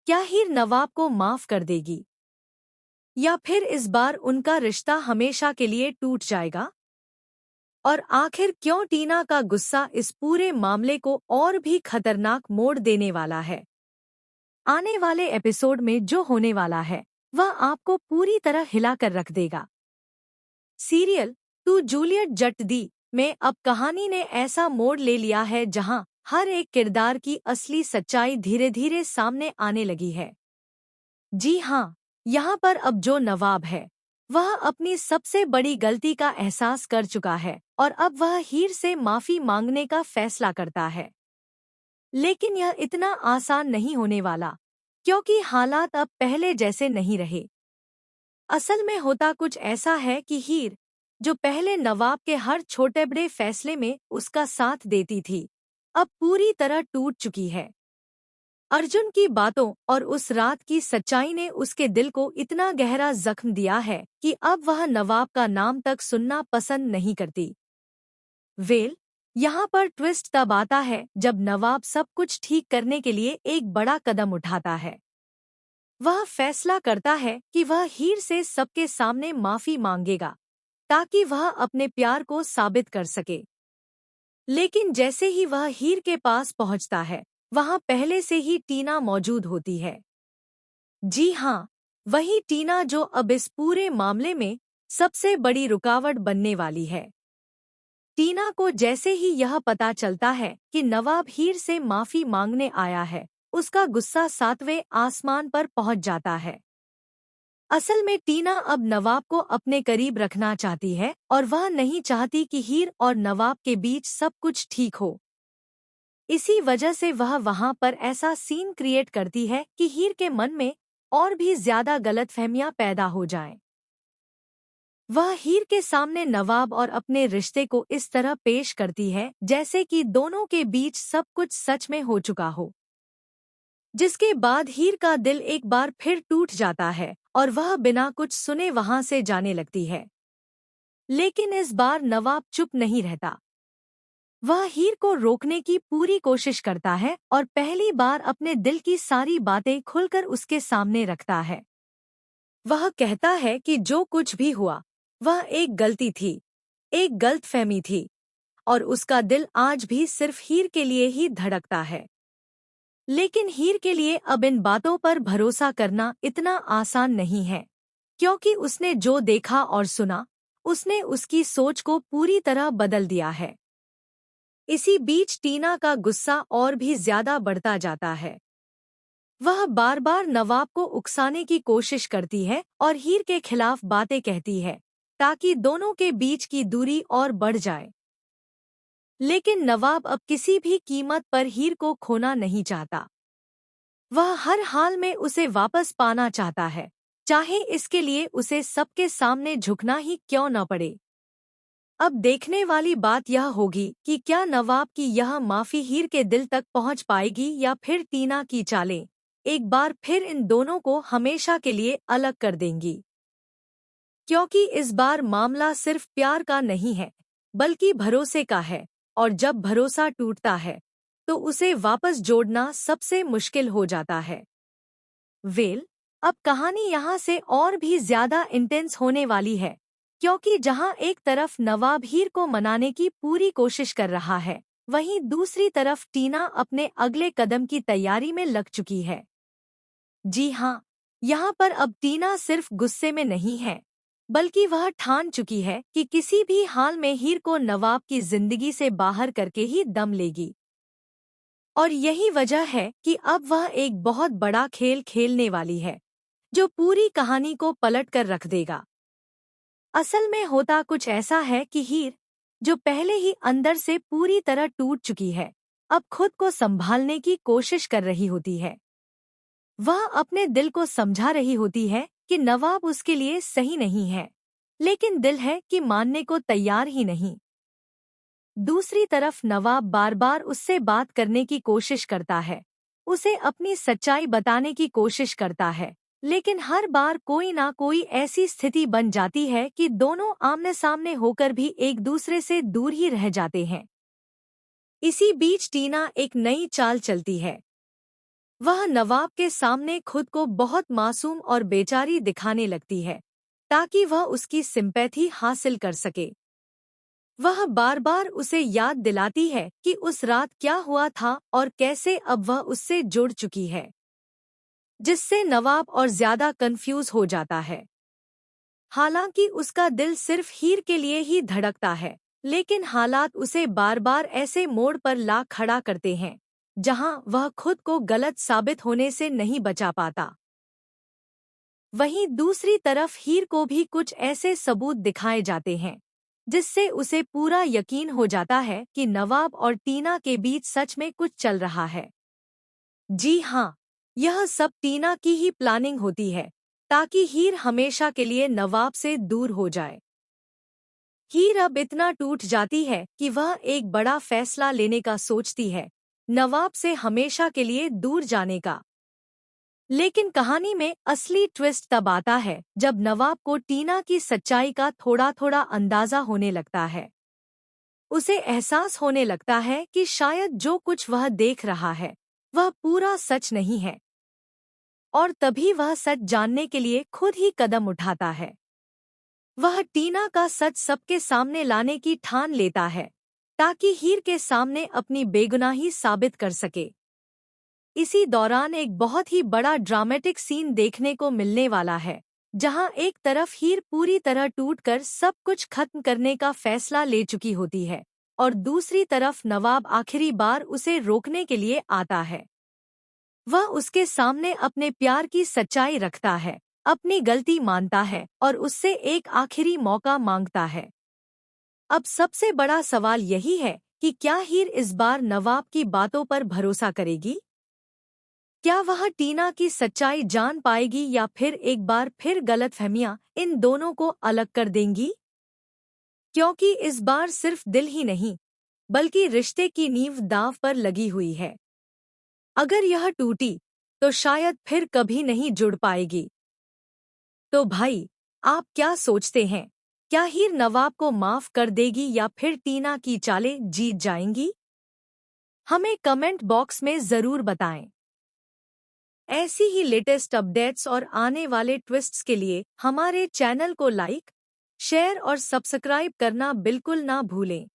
क्या हीर नवाब को माफ कर देगी या फिर इस बार उनका रिश्ता हमेशा के लिए टूट जाएगा? और आखिर क्यों टीना का गुस्सा इस पूरे मामले को और भी खतरनाक मोड़ देने वाला है? आने वाले एपिसोड में जो होने वाला है वह आपको पूरी तरह हिला कर रख देगा। सीरियल टू जूलियट जट दी में अब कहानी ने ऐसा मोड़ ले लिया है जहां हर एक किरदार की असली सच्चाई धीरे धीरे सामने आने लगी है। जी हाँ, यहाँ पर अब जो नवाब है वह अपनी सबसे बड़ी गलती का एहसास कर चुका है और अब वह हीर से माफी मांगने का फैसला करता है। लेकिन यह इतना आसान नहीं होने वाला, क्योंकि हालात अब पहले जैसे नहीं रहे। असल में होता कुछ ऐसा है कि हीर, जो पहले नवाब के हर छोटे बड़े फैसले में उसका साथ देती थी, अब पूरी तरह टूट चुकी है। अर्जुन की बातों और उस रात की सच्चाई ने उसके दिल को इतना गहरा जख्म दिया है कि अब वह नवाब का नाम तक सुनना पसंद नहीं करती। वेल, यहाँ पर ट्विस्ट तब आता है जब नवाब सब कुछ ठीक करने के लिए एक बड़ा कदम उठाता है। वह फैसला करता है कि वह हीर से सबके सामने माफी मांगेगा ताकि वह अपने प्यार को साबित कर सके। लेकिन जैसे ही वह हीर के पास पहुंचता है, वहां पहले से ही टीना मौजूद होती है। जी हाँ, वही टीना जो अब इस पूरे मामले में सबसे बड़ी रुकावट बनने वाली है। टीना को जैसे ही यह पता चलता है कि नवाब हीर से माफी मांगने आया है, उसका गुस्सा 7वें आसमान पर पहुंच जाता है। असल में टीना अब नवाब को अपने करीब रखना चाहती है और वह नहीं चाहती कि हीर और नवाब के बीच सब कुछ ठीक हो। इसी वजह से वह वहां पर ऐसा सीन क्रिएट करती है कि हीर के मन में और भी ज्यादा गलतफहमियां पैदा हो जाएं। वह हीर के सामने नवाब और अपने रिश्ते को इस तरह पेश करती है जैसे कि दोनों के बीच सब कुछ सच में हो चुका हो, जिसके बाद हीर का दिल एक बार फिर टूट जाता है और वह बिना कुछ सुने वहां से जाने लगती है। लेकिन इस बार नवाब चुप नहीं रहता। वह हीर को रोकने की पूरी कोशिश करता है और पहली बार अपने दिल की सारी बातें खुलकर उसके सामने रखता है। वह कहता है कि जो कुछ भी हुआ वह एक गलती थी, एक गलतफहमी थी, और उसका दिल आज भी सिर्फ हीर के लिए ही धड़कता है। लेकिन हीर के लिए अब इन बातों पर भरोसा करना इतना आसान नहीं है, क्योंकि उसने जो देखा और सुना, उसने उसकी सोच को पूरी तरह बदल दिया है। इसी बीच टीना का गुस्सा और भी ज्यादा बढ़ता जाता है। वह बार बार नवाब को उकसाने की कोशिश करती है और हीर के खिलाफ बातें कहती है ताकि दोनों के बीच की दूरी और बढ़ जाए। लेकिन नवाब अब किसी भी कीमत पर हीर को खोना नहीं चाहता। वह हर हाल में उसे वापस पाना चाहता है, चाहे इसके लिए उसे सबके सामने झुकना ही क्यों न पड़े। अब देखने वाली बात यह होगी कि क्या नवाब की यह माफी हीर के दिल तक पहुंच पाएगी या फिर टीना की चालें एक बार फिर इन दोनों को हमेशा के लिए अलग कर देंगी। क्योंकि इस बार मामला सिर्फ प्यार का नहीं है, बल्कि भरोसे का है, और जब भरोसा टूटता है तो उसे वापस जोड़ना सबसे मुश्किल हो जाता है। वेल, अब कहानी यहाँ से और भी ज्यादा इंटेंस होने वाली है, क्योंकि जहां एक तरफ नवाब हीर को मनाने की पूरी कोशिश कर रहा है, वहीं दूसरी तरफ टीना अपने अगले कदम की तैयारी में लग चुकी है। जी हाँ, यहाँ पर अब टीना सिर्फ गुस्से में नहीं है, बल्कि वह ठान चुकी है कि किसी भी हाल में हीर को नवाब की जिंदगी से बाहर करके ही दम लेगी। और यही वजह है कि अब वह एक बहुत बड़ा खेल खेलने वाली है, जो पूरी कहानी को पलट कर रख देगा। असल में होता कुछ ऐसा है कि हीर, जो पहले ही अंदर से पूरी तरह टूट चुकी है, अब खुद को संभालने की कोशिश कर रही होती है। वह अपने दिल को समझा रही होती है कि नवाब उसके लिए सही नहीं है, लेकिन दिल है कि मानने को तैयार ही नहीं। दूसरी तरफ नवाब बार बार उससे बात करने की कोशिश करता है, उसे अपनी सच्चाई बताने की कोशिश करता है, लेकिन हर बार कोई ना कोई ऐसी स्थिति बन जाती है कि दोनों आमने सामने होकर भी एक दूसरे से दूर ही रह जाते हैं। इसी बीच टीना एक नई चाल चलती है। वह नवाब के सामने खुद को बहुत मासूम और बेचारी दिखाने लगती है ताकि वह उसकी सिंपैथी हासिल कर सके। वह बार बार उसे याद दिलाती है कि उस रात क्या हुआ था और कैसे अब वह उससे जुड़ चुकी है, जिससे नवाब और ज्यादा कंफ्यूज हो जाता है। हालांकि उसका दिल सिर्फ हीर के लिए ही धड़कता है, लेकिन हालात उसे बार बार ऐसे मोड़ पर ला खड़ा करते हैं जहां वह खुद को गलत साबित होने से नहीं बचा पाता। वहीं दूसरी तरफ हीर को भी कुछ ऐसे सबूत दिखाए जाते हैं जिससे उसे पूरा यकीन हो जाता है कि नवाब और टीना के बीच सच में कुछ चल रहा है। जी हाँ, यह सब टीना की ही प्लानिंग होती है ताकि हीर हमेशा के लिए नवाब से दूर हो जाए। हीर अब इतना टूट जाती है कि वह एक बड़ा फैसला लेने का सोचती है, नवाब से हमेशा के लिए दूर जाने का। लेकिन कहानी में असली ट्विस्ट तब आता है जब नवाब को टीना की सच्चाई का थोड़ा थोड़ा अंदाजा होने लगता है। उसे एहसास होने लगता है कि शायद जो कुछ वह देख रहा है वह पूरा सच नहीं है, और तभी वह सच जानने के लिए खुद ही कदम उठाता है। वह टीना का सच सबके सामने लाने की ठान लेता है ताकि हीर के सामने अपनी बेगुनाही साबित कर सके। इसी दौरान एक बहुत ही बड़ा ड्रामेटिक सीन देखने को मिलने वाला है, जहां एक तरफ हीर पूरी तरह टूटकर सब कुछ खत्म करने का फैसला ले चुकी होती है और दूसरी तरफ नवाब आखिरी बार उसे रोकने के लिए आता है। वह उसके सामने अपने प्यार की सच्चाई रखता है, अपनी गलती मानता है और उससे एक आखिरी मौका मांगता है। अब सबसे बड़ा सवाल यही है कि क्या हीर इस बार नवाब की बातों पर भरोसा करेगी? क्या वह टीना की सच्चाई जान पाएगी या फिर एक बार फिर गलतफहमियां इन दोनों को अलग कर देंगी? क्योंकि इस बार सिर्फ दिल ही नहीं, बल्कि रिश्ते की नींव दांव पर लगी हुई है। अगर यह टूटी तो शायद फिर कभी नहीं जुड़ पाएगी। तो भाई, आप क्या सोचते हैं? क्या हीर नवाब को माफ कर देगी या फिर टीना की चालें जीत जाएंगी? हमें कमेंट बॉक्स में जरूर बताएं। ऐसी ही लेटेस्ट अपडेट्स और आने वाले ट्विस्ट्स के लिए हमारे चैनल को लाइक, शेयर और सब्सक्राइब करना बिल्कुल ना भूलें।